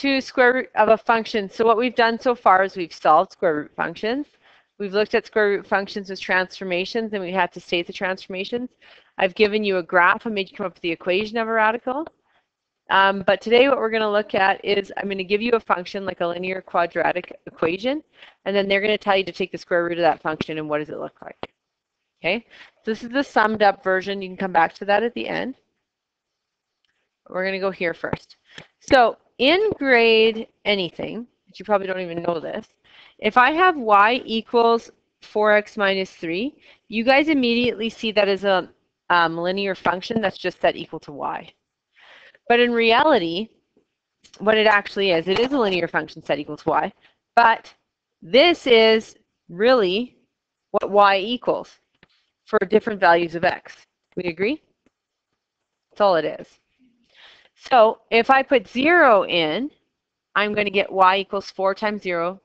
to square root of a function. So what we've done so far is we've solved square root functions. We've looked at square root functions with transformations, and we had to state the transformations. I've given you a graph and made you come up with the equation of a radical. But today what we're going to look at is I'm going to give you a function like a linear quadratic equation, and then they're going to tell you to take the square root of that function and what does it look like. Okay, so this is the summed up version. You can come back to that at the end. We're going to go here first. So in grade anything, but you probably don't even know this, if I have y equals 4x minus 3, you guys immediately see that as a linear function that's just set equal to y. But in reality, what it actually is, it is a linear function set equal to y, but this is really what y equals for different values of x. We agree? That's all it is. So if I put 0 in, I'm going to get y equals 4 times 0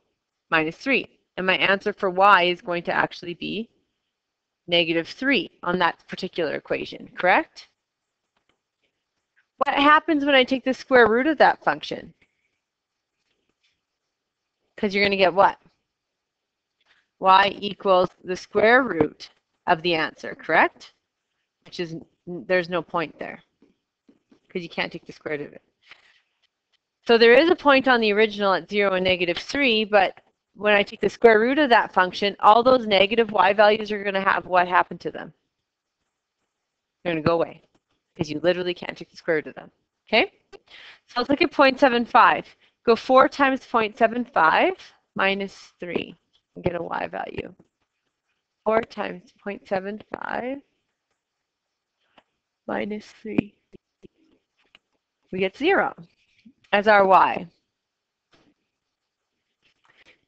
minus 3. And my answer for y is going to actually be -3 on that particular equation, correct? What happens when I take the square root of that function? Because you're going to get what? Y equals the square root of the answer, correct? Which is, there's no point there because you can't take the square root of it. So there is a point on the original at 0 and -3, but when I take the square root of that function, all those negative y values are going to have what happened to them? They're going to go away because you literally can't take the square root of them. Okay? So let's look at 0.75. Go 4 times 0.75 minus 3 and get a y value. 4 times 0.75 minus 3. We get 0 as our y.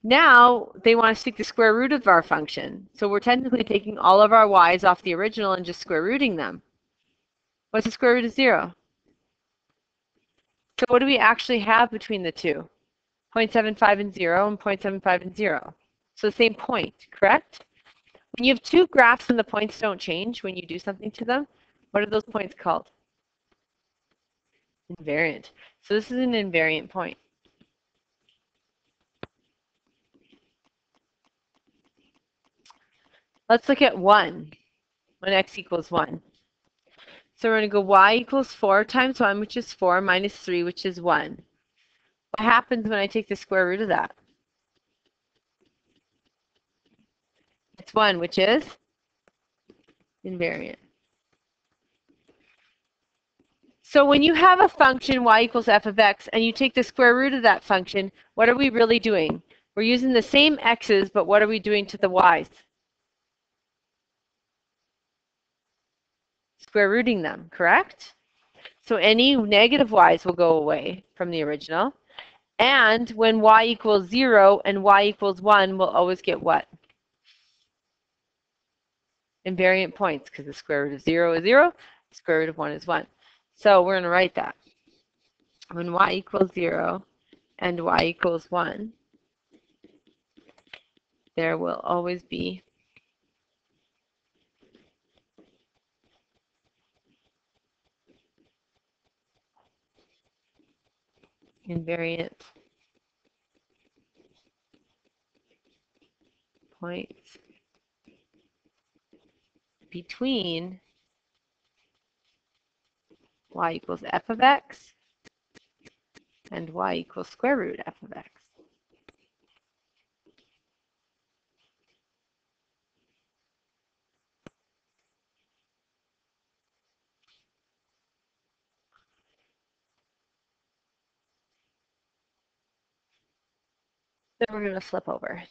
Now they want us to take the square root of our function. So we're technically taking all of our y's off the original and just square rooting them. What's the square root of 0? So what do we actually have between the two? 0.75 and 0 and 0.75 and 0. So the same point, correct? When you have two graphs and the points don't change when you do something to them, what are those points called? Invariant. So this is an invariant point. Let's look at 1 when x equals 1. So we're going to go y equals 4 times 1, which is 4, minus 3, which is 1. What happens when I take the square root of that? It's 1, which is invariant. So when you have a function y equals f of x and you take the square root of that function, what are we really doing? We're using the same x's, but what are we doing to the y's? Square rooting them, correct? So any negative y's will go away from the original. And when y equals 0 and y equals 1, we'll always get what? Invariant points, because the square root of 0 is 0, the square root of 1 is 1. So we're going to write that. When y equals 0 and y equals 1, there will always be invariant points between y equals f of x and y equals square root f of x. Then we're going to flip over.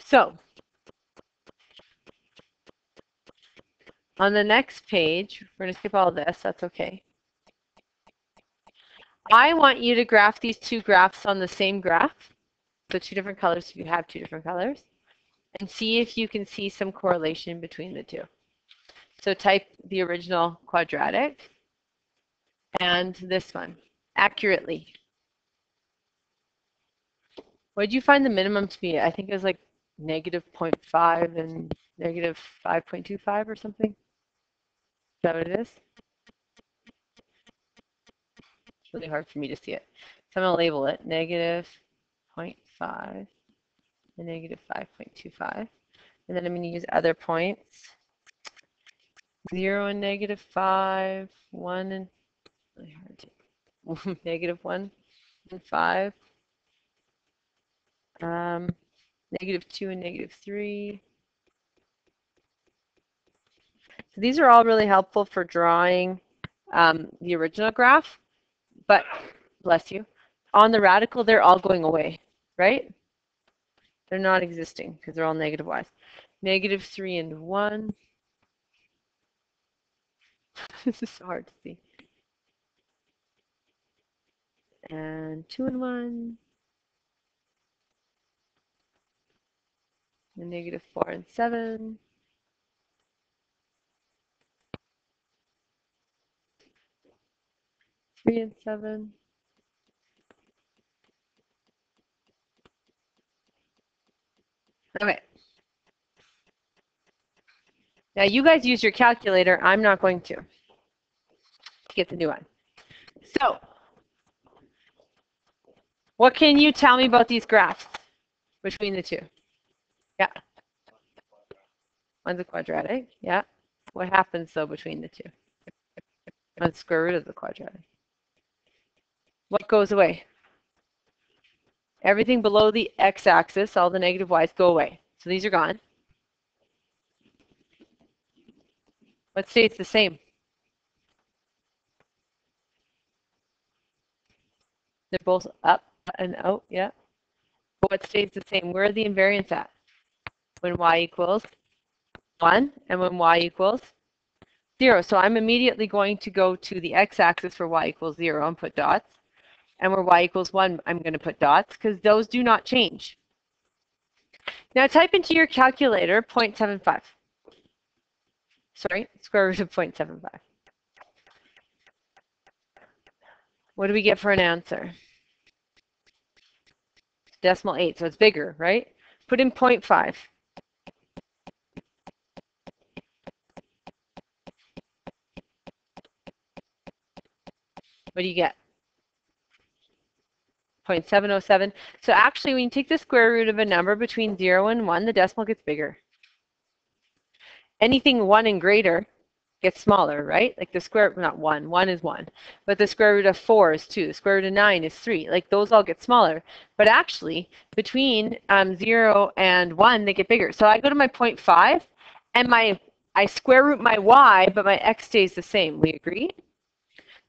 So on the next page, we're going to skip all this, that's okay. I want you to graph these two graphs on the same graph, so two different colors if you have two different colors, and see if you can see some correlation between the two. So type the original quadratic and this one accurately. What did you find the minimum to be? I think it was like -0.5 and -5.25 or something. that what it is? It's really hard for me to see it. So I'm going to label it negative 0.5 and negative 5.25. And then I'm going to use other points. 0 and negative 5, 1 and really hard to negative 1 and 5, negative 2 and negative 3. So these are all really helpful for drawing the original graph, but bless you, on the radical they're all going away, right? They're not existing because they're all negative y's. Negative 3 and 1. This is so hard to see. And 2 and 1. And negative 4 and 7. 3 and 7. Okay. Now you guys use your calculator. I'm not going to get the new one. So what can you tell me about these graphs between the two? Yeah. One's a quadratic. Yeah. What happens though between the two? One's square root of the quadratic. What goes away? Everything below the x-axis, all the negative y's go away. So these are gone. What stays the same? They're both up and out, yeah. But what stays the same? Where are the invariants at? When y equals 1 and when y equals 0. So I'm immediately going to go to the x-axis for y equals 0 and put dots. And where y equals 1, I'm going to put dots because those do not change. Now type into your calculator 0.75. Sorry, square root of 0.75. What do we get for an answer? Decimal 8, so it's bigger, right? Put in 0.5. What do you get? 0.707. So actually, when you take the square root of a number between 0 and 1, the decimal gets bigger. Anything 1 and greater gets smaller, right? Like the square, not 1 is 1. But the square root of 4 is 2. The square root of 9 is 3. Like those all get smaller. But actually, between 0 and 1, they get bigger. So I go to my 0.5, and I square root my y, but my x stays the same. We agree?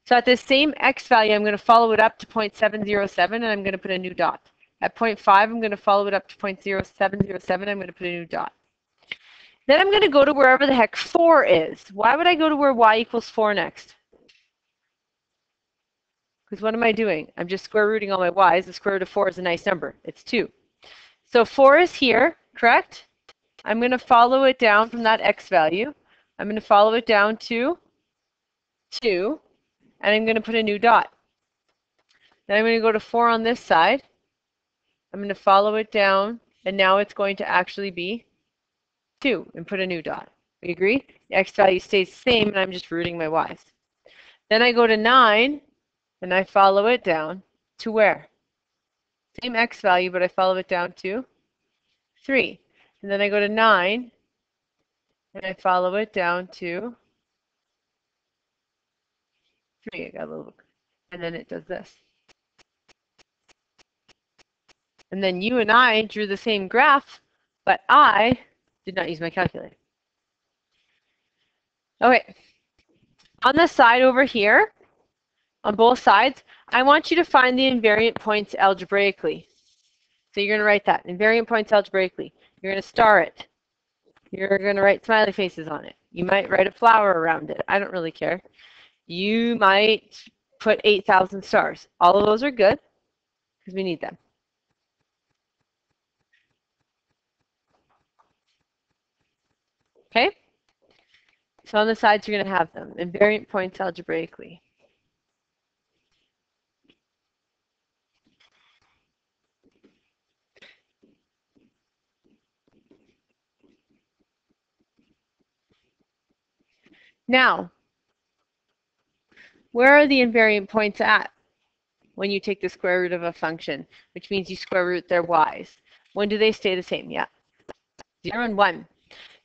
So at this same x value, I'm going to follow it up to 0.707, and I'm going to put a new dot. At 0.5, I'm going to follow it up to 0.0707. I'm going to put a new dot. Then I'm going to go to wherever the heck 4 is. Why would I go to where y equals 4 next? Because what am I doing? I'm just square rooting all my y's. The square root of 4 is a nice number. It's 2. So 4 is here, correct? I'm going to follow it down from that x value. I'm going to follow it down to 2, and I'm going to put a new dot. Then I'm going to go to 4 on this side. I'm going to follow it down, and now it's going to actually be 2 and put a new dot. We agree? The x value stays the same, and I'm just rooting my y's. Then I go to 9, and I follow it down to where? Same x value, but I follow it down to 3. And then I go to 9, and I follow it down to 3. I got a little, and then it does this. And then you and I drew the same graph, but I did not use my calculator. Okay. On the side over here, on both sides, I want you to find the invariant points algebraically. So you're going to write that, invariant points algebraically. You're going to star it. You're going to write smiley faces on it. You might write a flower around it. I don't really care. You might put 8,000 stars. All of those are good because we need them. Okay? So on the sides, you're going to have them. Invariant points algebraically. Now, Where are the invariant points at when you take the square root of a function, which means you square root their y's? When do they stay the same? Yeah, 0 and 1.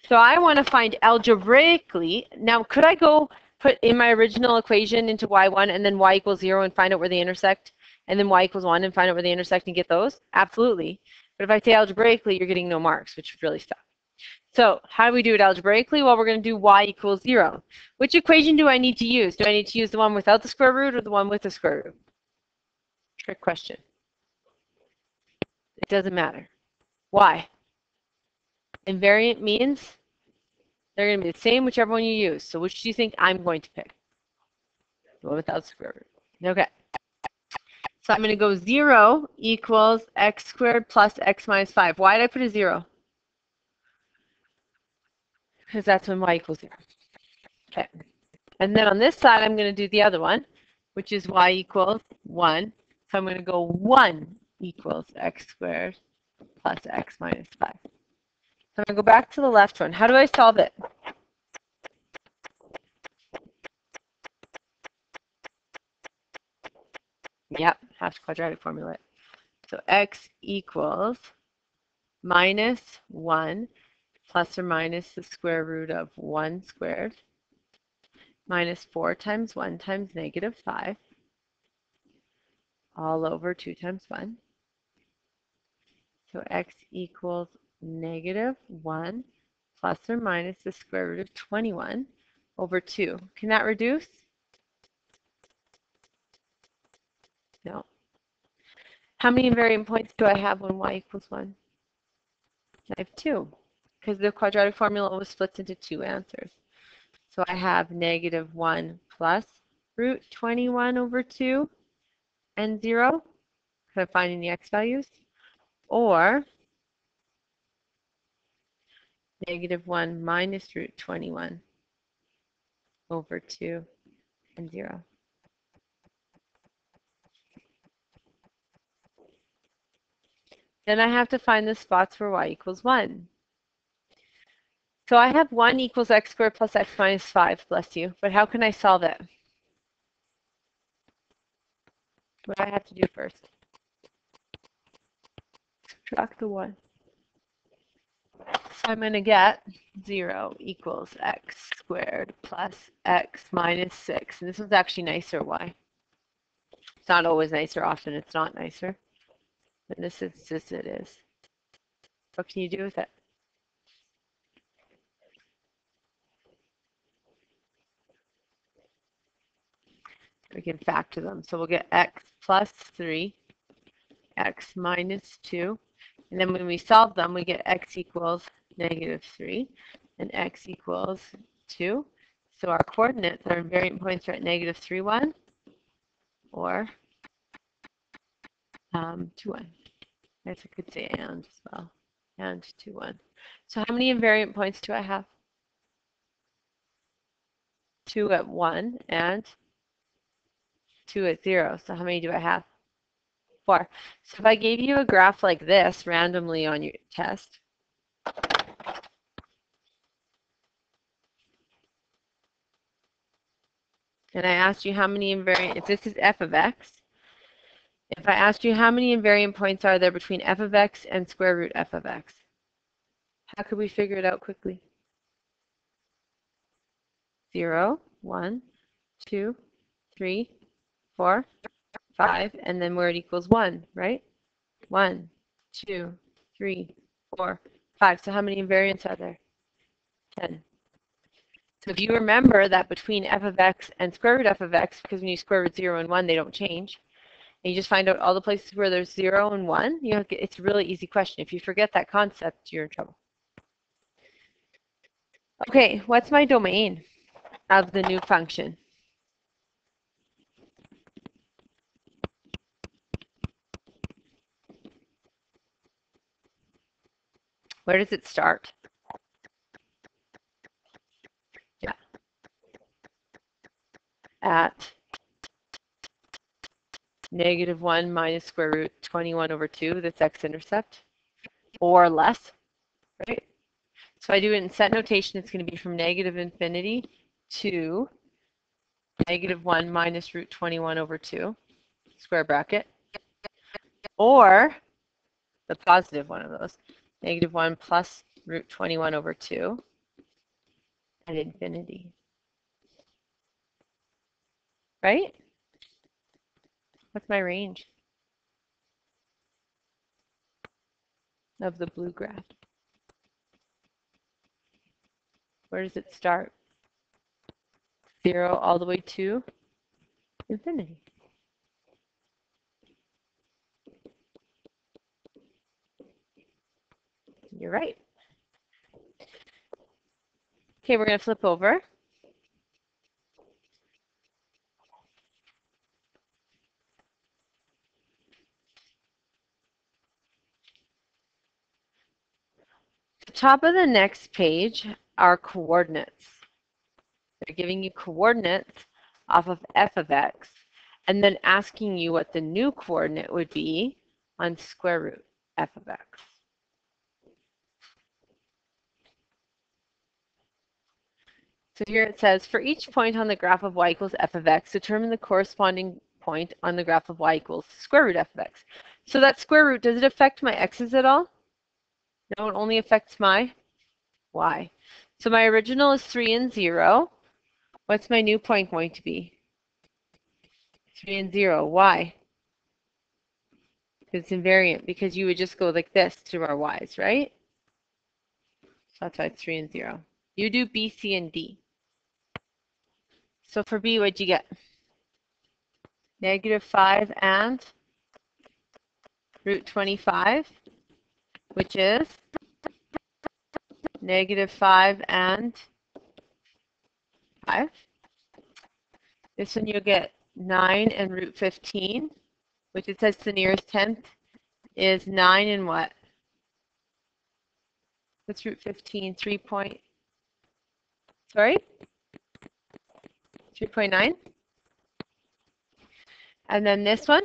So I want to find algebraically. Now, could I go put in my original equation into y1 and then y equals 0 and find out where they intersect, and then y equals 1 and find out where they intersect and get those? Absolutely. But if I say algebraically, you're getting no marks, which would really suck. So how do we do it algebraically? Well, we're going to do y equals 0. Which equation do I need to use? Do I need to use the one without the square root or the one with the square root? Trick question. It doesn't matter. Why? Invariant means they're going to be the same whichever one you use. So which do you think I'm going to pick? The one without the square root. Okay. So I'm going to go 0 equals x squared plus x minus 5. Why did I put a 0? Because that's when y equals 0. Okay. And then on this side, I'm going to do the other one, which is y equals 1. So I'm going to go 1 equals x squared plus x minus 5. So I'm going to go back to the left one. How do I solve it? Yep, have to quadratic formula it. So x equals minus 1 plus or minus the square root of 1 squared minus 4 times 1 times negative 5 all over 2 times 1. So x equals negative 1 plus or minus the square root of 21 over 2. Can that reduce? No. How many invariant points do I have when y equals 1? I have 2, because the quadratic formula always splits into 2 answers. So I have negative 1 plus root 21 over 2 and 0, because I'm finding the x values, or negative 1 minus root 21 over 2 and 0. Then I have to find the spots where y equals 1. So I have 1 equals x squared plus x minus 5, bless you. But how can I solve it? What do I have to do first? Subtract the 1. So I'm going to get 0 equals x squared plus x minus 6. And this one's actually nicer. Why? It's not always nicer. Often it's not nicer. But in this instance, it is. What can you do with it? We can factor them. So we'll get x plus 3, x minus 2. And then when we solve them, we get x equals negative 3 and x equals 2. So our coordinates, our invariant points are at negative 3, 1 or 2, 1. I guess I could say and as well. And 2, 1. So how many invariant points do I have? 2 at 1 and 2 at 0. So how many do I have? 4. So if I gave you a graph like this randomly on your test, and I asked you how many invariant, if this is f of x, if I asked you how many invariant points are there between f of x and square root f of x, how could we figure it out quickly? 0, 1, 2, 3, 4, 5, and then where it equals 1, right? 1, 2, 3, 4, 5. So how many invariants are there? 10. So if you remember that between f of x and square root f of x, because when you square root 0 and 1, they don't change, and you just find out all the places where there's 0 and 1, you know, it's a really easy question. If you forget that concept, you're in trouble. Okay, what's my domain of the new function? Where does it start? Yeah. At negative 1 minus square root 21 over 2, that's x-intercept, or less, right? So I do it in set notation, it's going to be from negative infinity to -1 minus root 21 over 2, square bracket, or the positive one of those, -1 plus root 21 over 2 at infinity. Right? What's my range of the blue graph? Where does it start? 0 all the way to infinity. You're right. Okay, we're going to flip over. The top of the next page are coordinates. They're giving you coordinates off of f of x, and then asking you what the new coordinate would be on square root f of x. So here it says, for each point on the graph of y equals f of x, determine the corresponding point on the graph of y equals square root f of x. So that square root, does it affect my x's at all? No, it only affects my y. So my original is 3 and 0. What's my new point going to be? 3 and 0. Why? It's invariant, because you would just go like this to our y's, right? So that's why it's 3 and 0. You do B, C, and D. So for B, what'd you get? -5 and root 25, which is -5 and 5. This one you'll get 9 and root 15, which it says the nearest tenth is 9 and what? What's root 15? 3 point, sorry? 3.9. And then this one,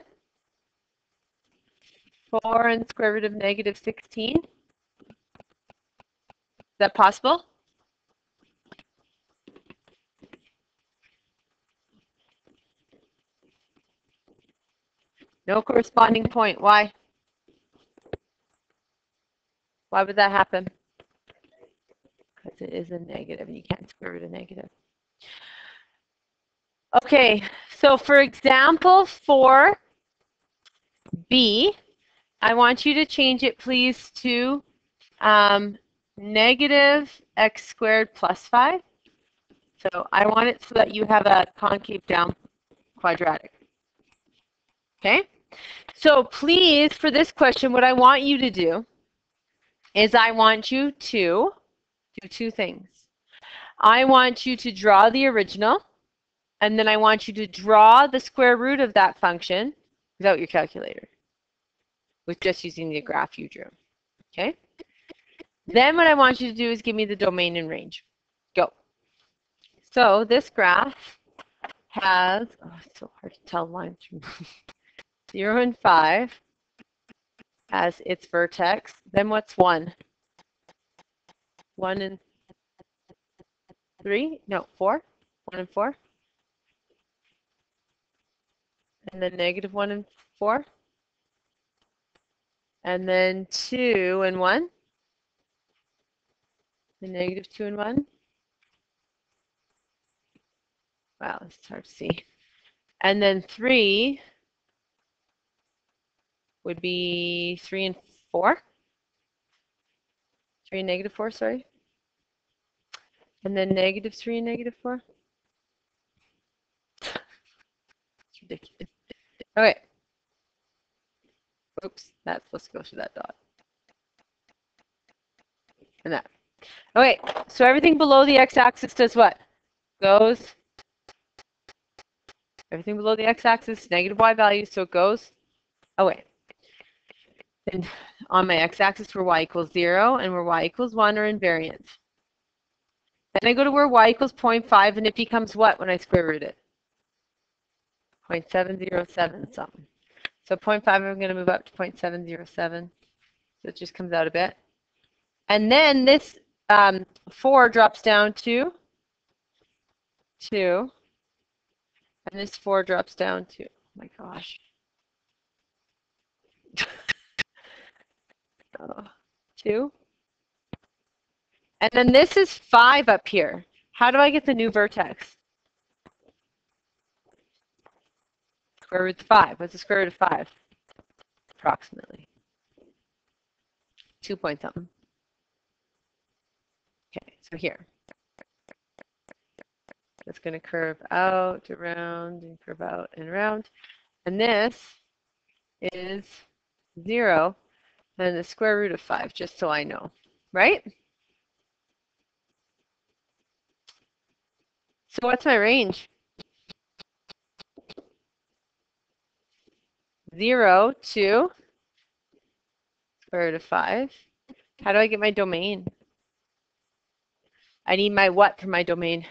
4 and square root of -16. Is that possible? No corresponding point. Why? Why would that happen? Because it is a negative, and you can't square root a negative. Okay, so for example, for B, I want you to change it, please, to -x squared plus 5. So I want it so that you have a concave down quadratic. Okay? So please, for this question, what I want you to do is I want you to do two things. I want you to draw the original, and then I want you to draw the square root of that function without your calculator, with just using the graph you drew. Okay? Then what I want you to do is give me the domain and range. Go. So this graph has, oh, it's so hard to tell lines from 0 and 5 as its vertex. Then what's 1? 1 and 3? No, 4. 1 and 4. And then -1 and 4. And then 2 and 1. And -2 and 1. Wow, it's hard to see. And then 3 would be 3 and 4. 3 and -4, sorry. And then -3 and -4. It's ridiculous. Okay. Oops, that's supposed to go through that dot. And that. Okay, so everything below the x-axis does what? Goes. Everything below the x-axis, negative y value, so it goes away. And on my x-axis, where y equals 0 and where y equals 1 are invariant. Then I go to where y equals 0.5, and it becomes what when I square root it? 0.707 something. So 0.5, I'm going to move up to 0.707. So it just comes out a bit. And then this 4 drops down to 2. And this 4 drops down to, oh my gosh. 2. And then this is 5 up here. How do I get the new vertex? Square root of 5. What's the square root of 5? Approximately. 2 point something. Okay, so here. It's going to curve out, around, and curve out and around. And this is 0 and the square root of 5, just so I know, right? So what's my range? 0 to square root of 5. How do I get my domain? I need my what for my domain?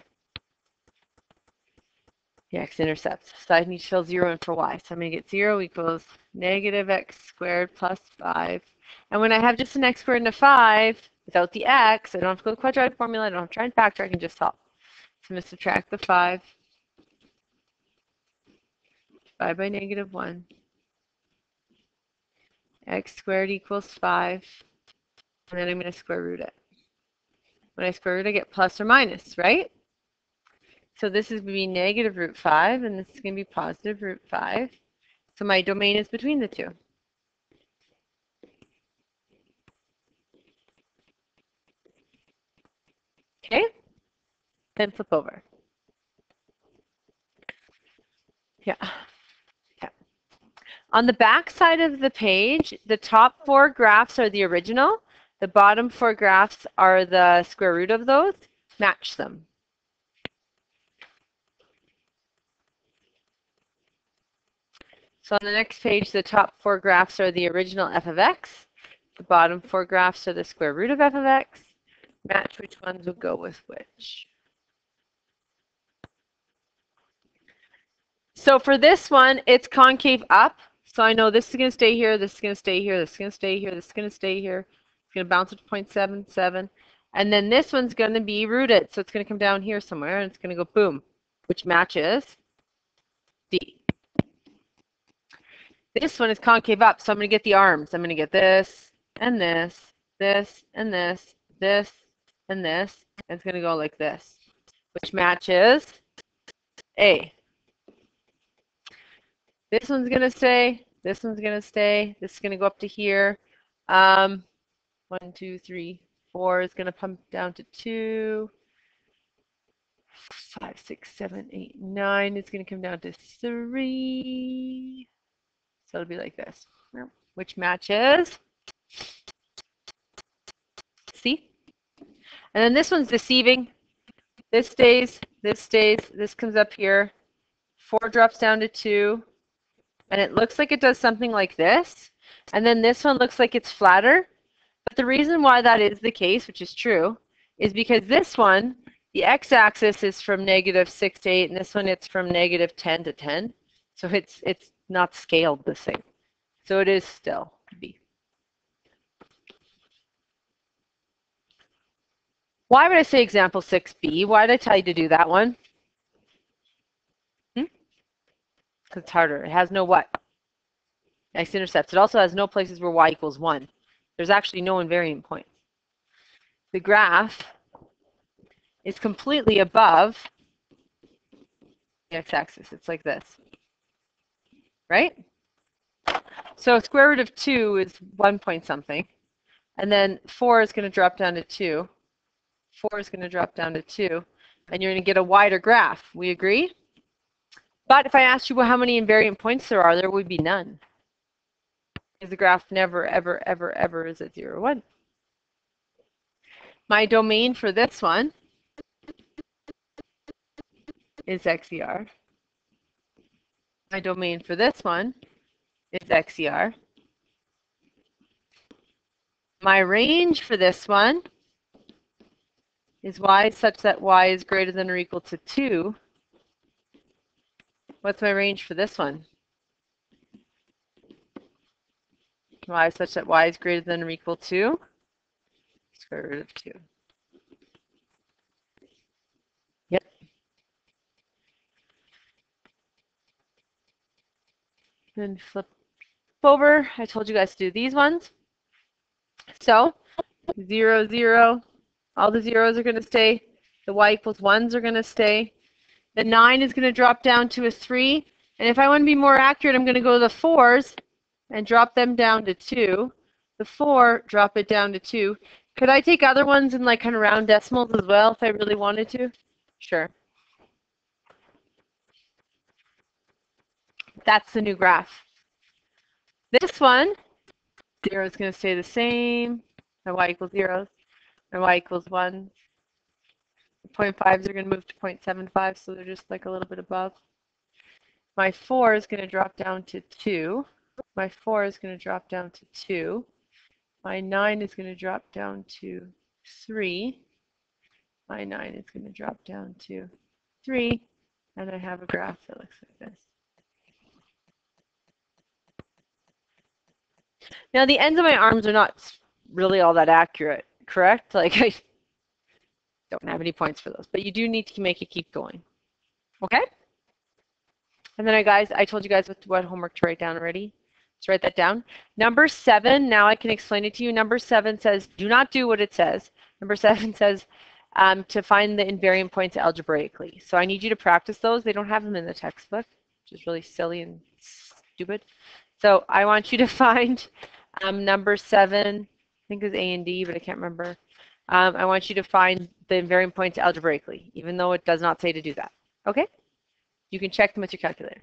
The x-intercept. So I need to fill 0 in for y. So I'm going to get 0 equals negative x squared plus 5. And when I have just an x squared and a 5, without the x, I don't have to go to the quadratic formula. I don't have to try and factor. I can just solve. So I'm going to subtract the 5. 5 by negative 1. X squared equals 5. And then I'm going to square root it. When I square root, I get plus or minus, right? So this is going to be negative root 5, and this is going to be positive root 5. So my domain is between the two. Okay? Then flip over. Yeah. On the back side of the page, the top 4 graphs are the original. The bottom 4 graphs are the square root of those. Match them. So on the next page, the top 4 graphs are the original f of x. The bottom 4 graphs are the square root of f of x. Match which ones will go with which. So for this one, it's concave up. So I know this is going to stay here, this is going to stay here, this is going to stay here, this is going to stay here. It's going to bounce up to 0.77. And then this one's going to be rooted. So it's going to come down here somewhere, and it's going to go boom, which matches D. This one is concave up, so I'm going to get the arms. I'm going to get this, and this, this, and this, this, and this. And it's going to go like this, which matches A. This one's going to stay. This one's going to stay. This is going to go up to here. 1, 2, 3, 4 is going to pump down to 2. 5, 6, 7, 8, 9 is going to come down to 3. So it'll be like this, which matches C. And then this one's deceiving. This stays, this comes up here. 4 drops down to 2. And it looks like it does something like this. And then this one looks like it's flatter. But the reason why that is the case, which is true, is because this one, the x-axis is from -6 to 8, and this one it's from -10 to 10. So it's not scaled the same. So it is still B. Why would I say example 6B? Why did I tell you to do that one? Because it's harder. It has no what? X-intercepts. It also has no places where y equals 1. There's actually no invariant points. The graph is completely above the x-axis. It's like this, right? So square root of 2 is 1 point something. And then 4 is going to drop down to 2. 4 is going to drop down to 2. And you're going to get a wider graph. We agree? But if I asked you, well, how many invariant points there would be none. Because the graph never, ever, ever, ever is at 0, 1. My domain for this one is XER. My domain for this one is XER. My range for this one is y such that y is greater than or equal to 2. What's my range for this one? Y such that y is greater than or equal to square root of 2. Yep. Then flip over. I told you guys to do these ones. So 0, 0. All the zeros are going to stay. The y equals 1s are going to stay. The 9 is going to drop down to a 3. And if I want to be more accurate, I'm going to go to the 4s and drop them down to 2. The 4, drop it down to 2. Could I take other ones in like kind of round decimals as well if I really wanted to? Sure. That's the new graph. This one, 0 is going to stay the same. My y equals 0. My y equals 1. The 0.5s are going to move to 0.75, so they're just like a little bit above. My 4 is going to drop down to 2. My 4 is going to drop down to 2. My 9 is going to drop down to 3. My 9 is going to drop down to 3. And I have a graph that looks like this. Now, the ends of my arms are not really all that accurate, correct? Like, I don't have any points for those. But you do need to make it keep going. Okay? And then I told you guys what homework to write down already. Let's write that down. Number 7, now I can explain it to you. Number 7 says, do not do what it says. Number 7 says to find the invariant points algebraically. So I need you to practice those. They don't have them in the textbook, which is really silly and stupid. So I want you to find number 7, I think it was A and D, but I can't remember. I want you to find the invariant points algebraically, even though it does not say to do that. Okay? You can check them with your calculator.